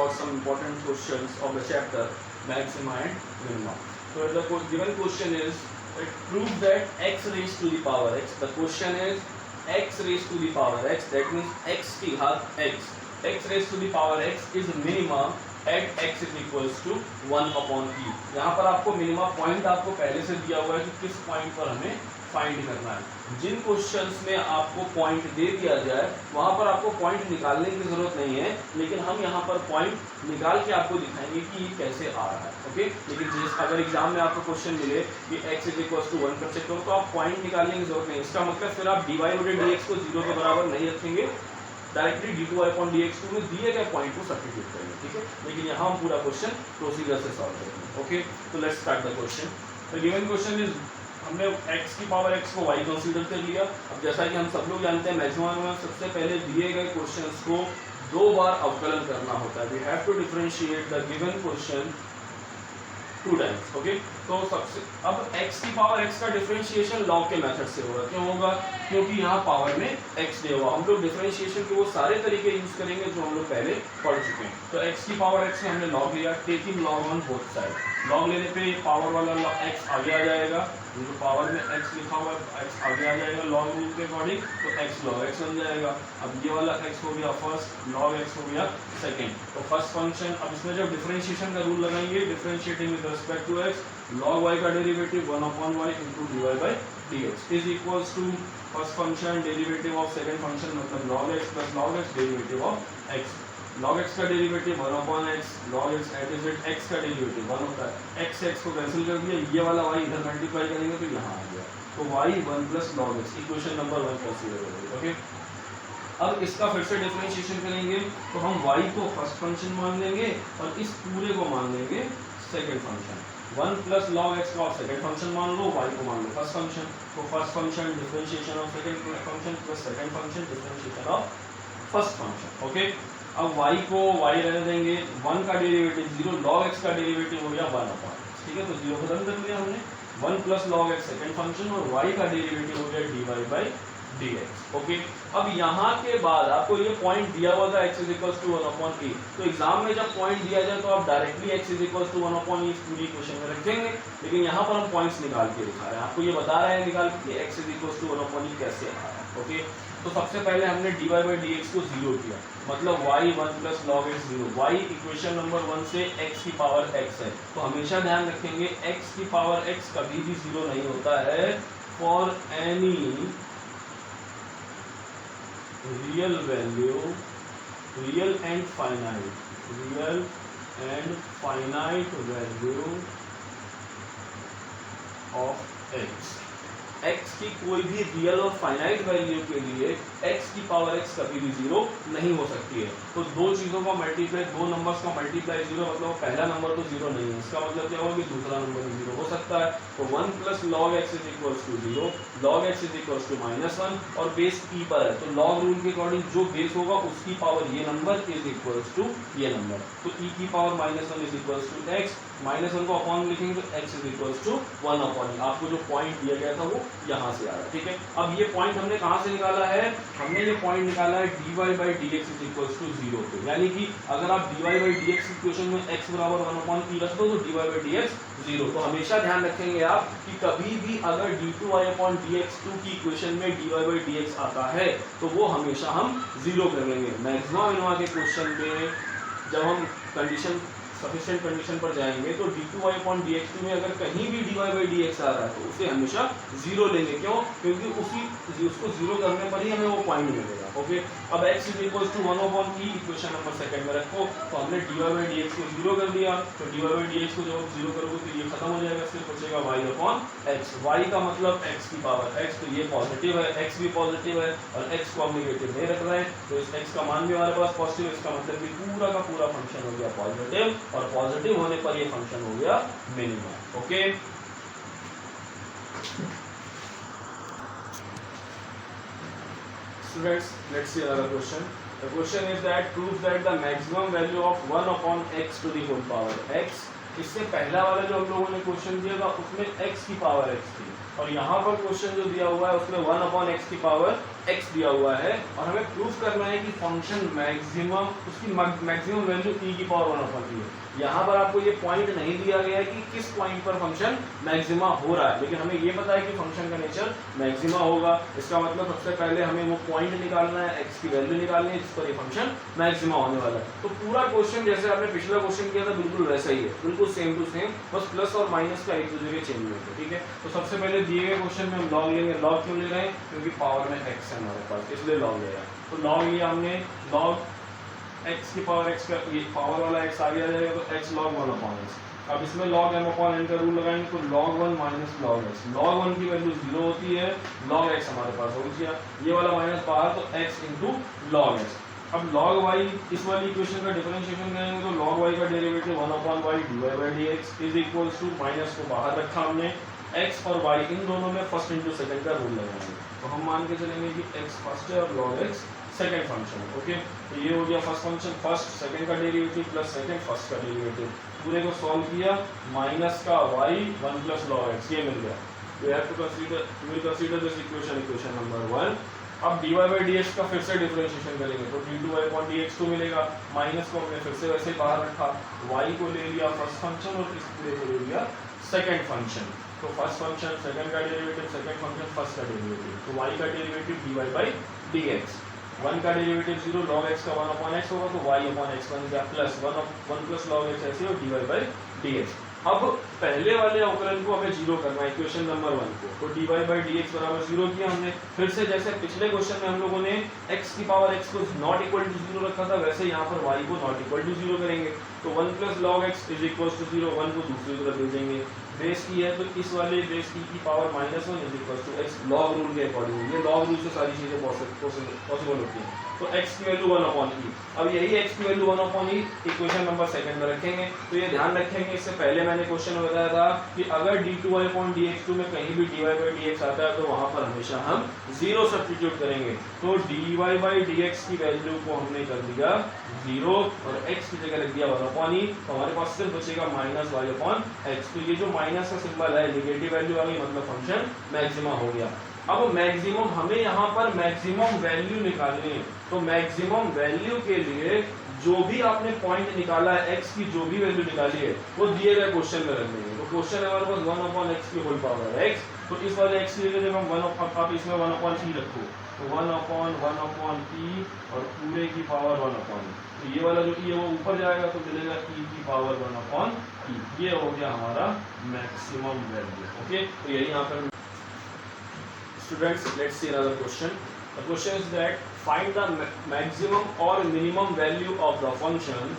about some important questions of the chapter maxima and minima. So the given question is prove that x raised to the power x. The question is x raised to the power x, that means x की घात x, x raised to the power x is minima at x is equals to 1 upon e. यहाँ पर आपको minima point आपको पहले से दिया हुआ है कि किस पॉइंट पर हमें फाइंड करना है। जिन क्वेश्चंस में आपको पॉइंट दे दिया जाए वहां पर आपको पॉइंट निकालने की जरूरत नहीं है, लेकिन हम यहाँ पर पॉइंट निकाल के आपको दिखाएंगे कि ये कैसे आ रहा है। ओके, लेकिन अगर एग्जाम में आपको क्वेश्चन मिले कि x इज इक्वल टू 1 पर चेक करो तो आप पॉइंट निकालने की जरूरत नहीं। इसका मतलब फिर आप dy/dx को 0 के बराबर नहीं रखेंगे, डायरेक्टली d2/dx2 में दिए गए पॉइंट को सब्स्टिट्यूट करेंगे, ठीक है। लेकिन यहाँ हम पूरा क्वेश्चन प्रोसीजर से सॉल्व करेंगे। ओके, तो let's start the question. The given question is, हमने x की पावर x को y कंसीडर कर लिया। अब जैसा कि हम सब लोग जानते हैं मैक्सिमम में सबसे पहले दिए गए क्वेश्चंस को 2 बार अवकलन करना होता है। We have to differentiate the given question 2 times. Okay, तो सबसे अब x की पावर x का डिफरेंशिएशन लॉग के मेथड से होगा। क्यों होगा? क्योंकि यहाँ पावर में x दिया हुआ। हम लोग डिफरेंशिएशन के वो सारे तरीके यूज करेंगे जो हम लोग पहले पढ़ चुके हैं। तो x की पावर x में हमने लॉग लिया, taking log on both side. Log लेने पे पावर वाला x आगे आ जाएगा, जो पावर में x लिखा हुआ है x आगे आ जाएगा लॉग रूल के अकॉर्डिंग, तो x log x बन जाएगा। अब ये वाला x हो गया फर्स्ट, log x हो गया सेकंड। तो फर्स्ट फंक्शन, अब इसमें जब डिफरेंशिएशन का रूल लगाएंगे, differentiating with respect to x, log y का derivative 1 upon y into dy/dx is equals to first function derivative of second function मतलब log x plus log x derivative of x। log x का derivative 1 upon x, log x at is it x का derivative 1 होता है। x को cancel कर दिया, ये वाला y इधर मल्टीप्लाई करेंगे तो यहाँ आ गया, तो y 1 plus log x, equation number 1 consider करेंगे। ओके, अब इसका फिर से डिफरेंशिएशन करेंगे तो हम y को फर्स्ट फंक्शन मान लेंगे और इस पूरे को मान लेंगे second function. 1 plus log x का सेकंड फंक्शन मान लो, y को मान लो फर्स्ट फंक्शन। तो first function differentiation of second function plus second function differentiation of first function. Okay, अब y को y रहने देंगे, 1 का डेरिवेटिव 0, log x का डेरिवेटिव हो गया 1 upon x, ठीक है। तो 0 खत्म कर लिया हमने, 1 plus log x second function और y का डेरिवेटिव हो गया dy/dx। ओके, अब यहाँ के बाद आपको ये पॉइंट दिया हुआ था x is equal to 1 upon e। तो एग्जाम में जब पॉइंट दिया जाए तो आप directly x is equal to 1 upon e पूरी इक्वेशन में रखेंगे, लेकिन यहाँ पर हम पॉइंट्स निकाल के दिखा रहे हैं, आपको ये बता रहे हैं निकाल के x is equal to 1 upon e कैसे आ रहा है। ओके, तो सबसे पहले हमने dy/dx को 0 किया, मतलब y 1 plus log x 0। y equation number 1 से x की पावर x है, तो हमेशा ध्यान रखेंगे x की पावर x कभी भी 0 नहीं होता है for any real value, real and finite value of x। x की कोई भी रियल और फाइनाइट वैल्यू के लिए x की पावर x कभी भी 0 नहीं हो सकती है। तो दो चीजों का मल्टीप्लाई, दो नंबर्स का मल्टीप्लाई 0, मतलब पहला नंबर तो 0 नहीं है, इसका मतलब क्या होगा कि दूसरा नंबर भी 0 हो सकता है। तो 1 plus log x is equals to 0, log x is equals to -1 और बेस e पर है, तो log रूल के अकॉर्डिंग जो बेस होगा उसकी पावर ये नंबर इज इक्वल्स टू ये नंबर। तो e की power -1 is equals to x, -1 को अपॉन लिखेंगे तो x is equals to 1 upon e। आपको जो पॉइंट दिया गया था वो यहाँ से आ रहा है, ठीक है। अब ये पॉइंट हमने कहाँ से निकाला है? हमने ये पॉइंट निकाला है dy/dx इज इक्वल्स टू 0 पे, यानी कि अगर आप dy/dx इक्वेशन में x बराबर 1 upon e रख दो तो dy/dx 0। तो हमेशा ध्यान रखेंगे आप कि कभी भी अगर d2y/dx2 की इक्वेशन में dy/dx आता है तो वो हमेशा हम 0 कर लेंगे। मैक्सिमम मिनिमा के क्वेश्चन में जब हम कंडीशन सफिशिएंट कंडीशन पर जाएंगे तो d2y/dx2 में अगर कहीं भी dy/dx आ रहा है तो उसे हमेशा 0 लेंगे। क्यों? क्योंकि उसको 0 करने पर ही हमें वो पॉइंट मिलेगा। ओके, अब x is equals to 1 upon e equation number second में रखो, तो हमने dy/dx को 0 कर दिया। तो dy/dx को जब आप 0 करोगे तो ये खत्म हो जाएगा, सिर्फ बचेगा y upon x। y का मतलब x की पावर x, तो ये पॉजिटिव है, x भी पॉजिटिव है और x को हम नेगेटिव नहीं रख रहे हैं, तो इस x का मान भी हमारे पास पॉजिटिव, इसका मतलब कि पूरा का पूरा फंक्शन हो गया पॉजिटिव, और पॉजिटिव होने पर ये फंक्शन हो गया minimum. Okay, students, let's see another question. The question is that prove that the maximum value of 1 upon x to the whole power x। इससे पहला वाला जो हम लोगों ने क्वेश्चन दिया था उसमें x की पावर x थी, और यहाँ पर क्वेश्चन जो दिया हुआ है उसमें 1 upon x की पावर x दिया हुआ है और हमें प्रूफ करना है कि फंक्शन मैक्सिमम उसकी मैक्सिमम वैल्यू e की पावर 1 अपॉन t है। यहाँ पर आपको ये पॉइंट नहीं दिया गया है कि किस पॉइंट पर फंक्शन मैक्सिमा हो रहा है, लेकिन हमें ये पता है कि फंक्शन का नेचर मैक्सिमा होगा। इसका मतलब सबसे पहले हमें वो पॉइंट निकालना है, x की वैल्यू निकालनी है जिस पर ये फंक्शन मैक्सिमा होने वाला है। तो पूरा क्वेश्चन जैसे आपने पिछला क्वेश्चन किया था बिल्कुल वैसा ही है, बिल्कुल सेम टू सेम, बस प्लस और माइनस का एक दूसरे के चेंज होगा। ठीक है, तो सबसे पहले दिए गए क्वेश्चन में हम लॉग लेंगे। लॉग क्यों ले रहे हैं? क्योंकि पावर में x है हमारे पास, इसलिए लॉग ले रहे हैं। तो लॉग लिया हमने, लॉग x की पावर x का ये पावर वाला x आगे आ जाएगा तो x log 1 अपॉन x। अब इसमें log m अपॉन n का रूल लगाएंगे तो log 1 minus log x। log 1 की वैल्यू 0 होती है, log x हमारे पास हो गया, ये वाला माइनस बाहर तो x इंटू log x। अब log y, इस वाली इक्वेशन का डिफरेंशिएशन करेंगे तो log y का derivative 1 upon y dy by dx is equals to, minus को बाहर रखा हमने, x और y इन दोनों में फर्स्ट इंटू सेकंड का रूल लगाएंगे। तो हम मान के चलेंगे कि x फर्स्ट है और log x second function. Okay, तो ये हो गया फर्स्ट फंक्शन, फर्स्ट सेकंड का डेरिवेटिव प्लस सेकंड फर्स्ट का डेरिवेटिव। पूरे को सॉल्व किया, माइनस का y 1 प्लस log x ये मिल गया। We have to consider this equation number 1। अब dy बाई dx का फिर से डिफरेंशिएशन करेंगे तो d2y अपॉन dx तो मिलेगा, माइनस को हमने फिर से वैसे बाहर रखा, y को ले लिया फर्स्ट फंक्शन और इस पूरे को ले लिया सेकंड फंक्शन। तो फर्स्ट फंक्शन सेकंड का डेरिवेटिव, सेकंड फंक्शन फर्स्ट का डेरिवेटिव, तो y का डेरिवेटिव dy बाई dx, 1 का डेरिवेटिव 0, log x का 1 अपॉन x होगा तो y अपॉन x बन गया प्लस 1 प्लस log x ऐसे और dy बाई dx। अब पहले वाले अवकलन को हमें जीरो करना है, इक्वेशन नंबर 1 को, तो dy बाई dx बराबर 0 किया हमने। फिर से जैसे पिछले क्वेश्चन में हम लोगों ने x की पावर x को नॉट इक्वल टू 0 रखा था, वैसे यहाँ पर y को नॉट इक्वल टू 0 करेंगे। तो 1 plus log x is equal to 0, 1 को दूसरी तरफ भेजेंगे। बेस की है तो इस वाले बेस की power minus 1 is equal to x, log rule के अकॉर्डिंग, ये लॉग रूल से सारी चीजें पॉसिबल होती हैं। तो x की वैल्यू 1 अपॉन e, अब यही x की value 1 upon e equation number second में रखेंगे। तो ये ध्यान रखेंगे, इससे पहले मैंने क्वेश्चन में बताया था कि अगर d2y अपॉन dx2 में कहीं भी dy बाई dx आता है तो वहां पर हमेशा हम 0 सब्स्टिट्यूट करेंगे। तो dy बाई dx की वैल्यू को हमने कर दिया 0 और x की जगह रख दिया 1 अपॉन e, तो हमारे पास सिर्फ बचेगा माइनस y अपॉन x। तो ये जो माइनस का सिंबल है नेगेटिव वैल्यू आ गई, मतलब फंक्शन मैक्सिमा हो गया। अब मैक्सिमम, हमें यहाँ पर मैक्सिमम वैल्यू निकालनी है, तो मैक्सिमम वैल्यू के लिए जो भी आपने पॉइंट निकाला है, x की जो भी वैल्यू निकाली है वो दिए गए क्वेश्चन में रख देंगे। तो क्वेश्चन हमारे पास 1 अपॉन x की होल पावर है x, तो इस वाले x की जगह जब हम 1 अपॉन, आप इसमें 1 अपॉन e रखो तो 1 अपॉन e और पूरे की पावर 1 अपॉन e, तो ये वाला जो e है वो ऊपर जाएगा तो मिलेगा e की पावर 1 अपॉन e। ये हो गया हमारा मैक्सिमम वैल्यू। ओके, तो यही यहाँ पर students, let's see another question. The question is that find the maximum or minimum value of the function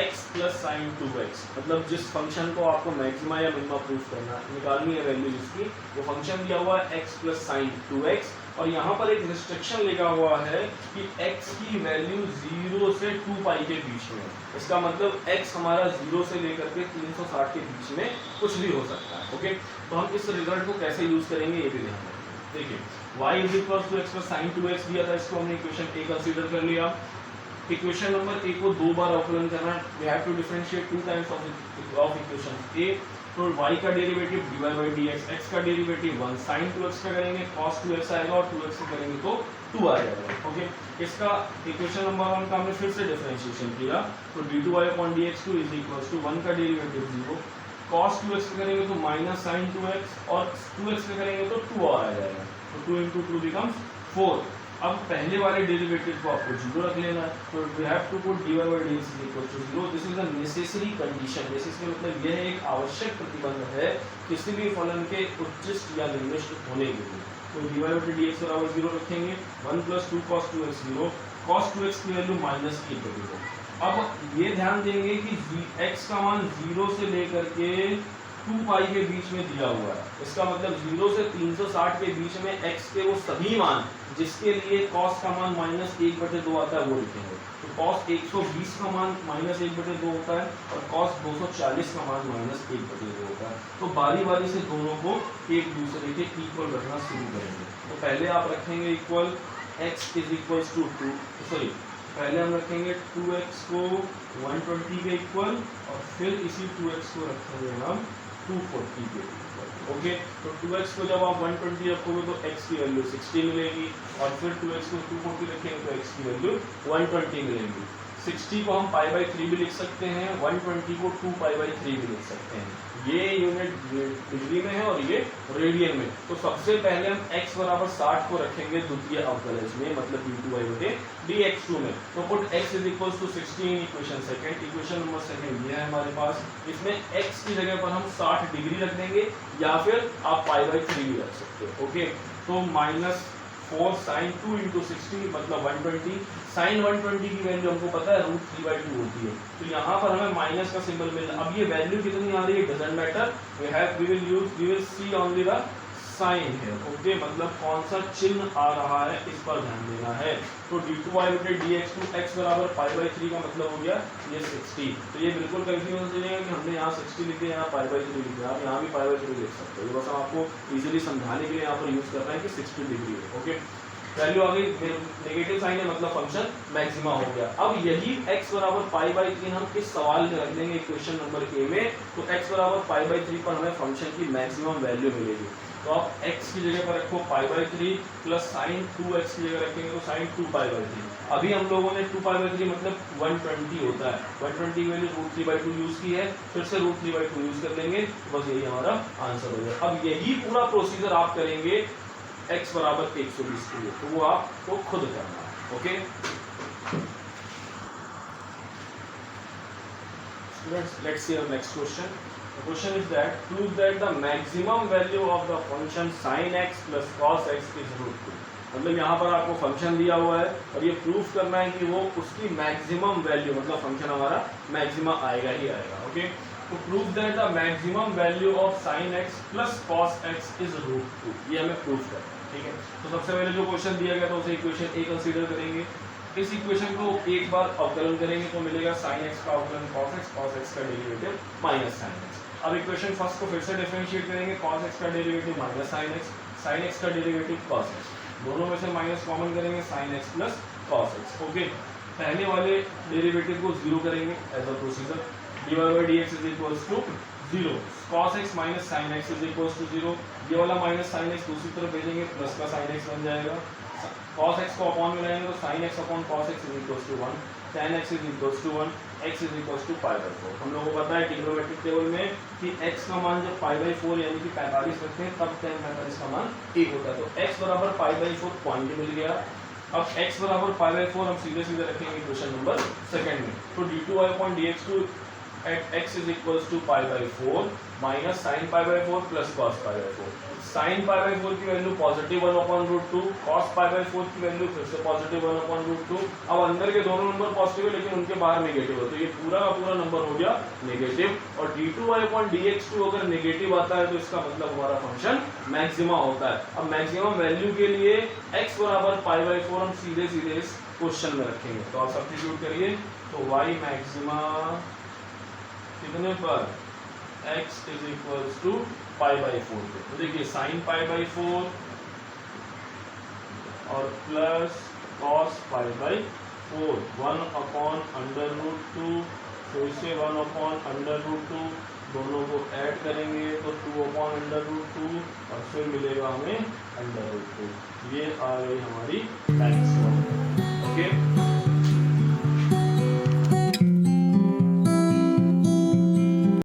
x plus sin 2x। मतलब जिस फंक्शन को आपको मैक्सिमा या मिनिमा प्रूफ करना निकालनी है वैल्यू जिसकी, वो फंक्शन दिया हुआ है x plus sin 2x और यहाँ पर एक रिस्ट्रिक्शन लिखा हुआ है कि x की वैल्यू 0 से 2 पाई के बीच में। इसका मतलब x हमारा 0 से लेकर के 360 के बीच में कुछ भी हो सकता है। ओके, तो हम इस रिजल्ट को कैसे यूज करेंगे ये भी ध्यान रखें। देखिए y is equal to x plus sine 2x दिया था, इसको हमने इक्वेशन a कंसीडर कर लिया। इक्वेशन नंबर a को दो बार अवकलन करना है, we have to differentiate two times of equation a। तो y का डेरिवेटिव dy बाई dx, x का डेरिवेटिव 1 sin 2x का करेंगे, cos 2x आएगा और 2x का करेंगे तो 2 आ जाएगा। ओके, इसका इक्वेशन नंबर 1 का हमने फिर से डिफरेंशिएशन किया, तो d2y upon dx2 is equal to 1 का डेरिवेटिव 0, cos 2x का करेंगे तो माइनस sin 2x और 2x का करेंगे तो 2 आ जाएगा, तो 2 into 2 becomes 4। अब पहले वाले डेरिवेटिव को आपको 0 रख लेना है, तो we have to put dy by dx is equal to 0। This is a necessary condition. Necessary मतलब यह एक आवश्यक प्रतिबंध है किसी भी फलन के उच्चिष्ट या निम्निष्ट होने के लिए। तो dy बाई dx बराबर 0 रखेंगे, 1 plus 2 cos 2x 0, cos 2x की वैल्यू माइनस 1 बचेगा। अब ये ध्यान देंगे कि x का मान 0 से लेकर के 2 पाई के बीच में दिया हुआ है। इसका मतलब 0 से 360 के बीच में x के वो सभी मान जिसके लिए cos का मान माइनस 1/2 आता है वो लिखेंगे। तो cos 120 का मान माइनस 1/2 होता है और cos 240 का मान माइनस 1/2 होता है। तो बारी बारी से दोनों को एक दूसरे के इक्वल रखना शुरू करेंगे। तो पहले आप रखेंगे equal x is equal to 2, sorry पहले हम रखेंगे 2x को 120 के इक्वल और फिर इसी 2x को रखेंगे हम 240 के इक्वल। ओके। तो 2x को जब आप 120 रखोगे तो x की वैल्यू 60 मिलेगी, और फिर 2x को 240 रखेंगे तो x की वैल्यू 120 मिलेगी। 60 को हम पाई बाई 3 भी लिख सकते हैं, 120 को 2 पाई बाई 3 भी लिख सकते हैं। ये यूनिट डिग्री में है और ये रेडियन में। तो सबसे पहले हम x बराबर 60 को रखेंगे द्वितीय अवकलज में, मतलब d2y बटे dx2 में। तो put x is equal to 60 in equation second, equation number second ये है हमारे पास। इसमें x की जगह पर हम 60 डिग्री रख देंगे, या फिर आप पाई बाई 3 भी रख सकते हो। ओके, तो -4 sin 2 इंटू 60 मतलब 120। साइन 120 की वैल्यू हमको पता है √3/2 होती है, तो यहाँ पर हमें माइनस का सिंबल मिल रहा है। अब ये वैल्यू कितनी आ रही है doesn't matter, we will see only the sine है। ओके, मतलब कौन सा चिन्ह आ रहा है इस पर ध्यान देना है। तो d2y बटे dx2 x बराबर पाई बाई 3 का मतलब हो गया ये 60। तो ये बिल्कुल कंफ्यूजन हो जाएगा कि हमने यहाँ 60 लिख दिया, यहाँ पाई बाई 3 लिख दिया। आप यहाँ भी पाई बाई 3 लिख सकते हो, ये बस हम आपको इजीली समझाने के लिए यहाँ पर यूज कर रहे हैं कि 60 डिग्री है। ओके, वैल्यू आ गई, नेगेटिव साइन है मतलब फंक्शन मैक्सिमा हो गया। अब यही x बराबर पाई बाई 3 हम इस सवाल में रख देंगे इक्वेशन नंबर ए में, तो x बराबर पाई बाई 3 पर हमें फंक्शन की मैक्सिमम वैल्यू मिलेगी। तो आप x की जगह पर रखो pi by 3 plus sine 2x की जगह रखेंगे तो साइन 2 पाई बाई 3। अभी हम लोगों ने 2 पाई बाई 3 मतलब 120 होता है, 120 की वैल्यू √3/2 यूज की है, फिर से √3/2 यूज कर लेंगे, बस यही हमारा आंसर हो गया। अब यही पूरा प्रोसीजर आप करेंगे x बराबर 120 के लिए, तो वो आपको खुद करना है। Okay students, let's see our next question. The question is that prove that the maximum value of the function sin x plus cos x is √2। मतलब यहाँ पर आपको फंक्शन दिया हुआ है और ये प्रूफ करना है कि वो उसकी मैक्सिमम वैल्यू, मतलब फंक्शन हमारा मैक्सिमा आएगा ही आएगा। ओके, तो prove that the maximum value of sin x plus cos x is √2, ये हमें प्रूफ करना है। ठीक है, तो सबसे पहले जो क्वेश्चन दिया गया था उसे इक्वेशन ए कंसीडर करेंगे। इस इक्वेशन को एक बार अवकलन करेंगे तो मिलेगा sin x का अवकलन cos x का डेरिवेटिव माइनस sin x। अब इक्वेशन फर्स्ट को फिर से डिफरेंशिएट करेंगे, cos x का डेरिवेटिव माइनस sin x का डेरिवेटिव cos x, दोनों में से माइनस कॉमन करेंगे sin x plus cos x। Okay, पहले वाले डेरिवेटिव को जीरो करेंगे as a procedure, dy by dx is equals to 0, cos x minus sin x is equals to 0, ये वाला माइनस sin x दूसरी तरफ भेजेंगे, प्लस का sin x बन जाएगा, cos x को अपॉन में लाएंगे तो sin x upon cos x is equals to 1, tan x is equals to 1, x is equals to pi by 4। हम लोगों को पता है ट्रिग्नोमेट्रिक टेबल में कि x का मान जब पाई बाई 4 यानी कि 45 रखते हैं तब tan 45 का मान 1 होता है। तो x बराबर पाई बाई 4 पॉइंट मिल गया। अब x बराबर पाई बाई 4 हम सीधे सीधे रखेंगे क्वेश्चन नंबर सेकंड में, तो d2y upon dx2 at x is equals to pi by 4 minus sign pi by 4 plus cos pi by 4। Sign pi by 4 की value positive 1 upon √2, cos pi by 4 की value फिर से positive 1 upon √2। अब अंदर के दोनों नंबर पॉजिटिव है लेकिन उनके बाहर नेगेटिव है, तो ये पूरा का पूरा नंबर हो गया नेगेटिव। और d2y अपॉन dx2 अगर नेगेटिव आता है तो इसका मतलब हमारा फंक्शन मैक्सिमा होता है। अब मैक्सिमम वैल्यू के लिए x बराबर पाई बाई 4 हम सीधे सीधे इस क्वेश्चन में रखेंगे, तो आप सब्स्टिट्यूट करिए, तो y मैक्सिमा कितने पर x is equals to pi by 4 पे, तो देखिए साइन पाई बाई 4 और plus cos pi by 4, 1 upon √2, फिर से 1 अपॉन √2, दोनों को ऐड करेंगे तो 2 अपॉन √2 और फिर मिलेगा हमें √2। ये आ गई हमारी मैक्सिमम। ओके,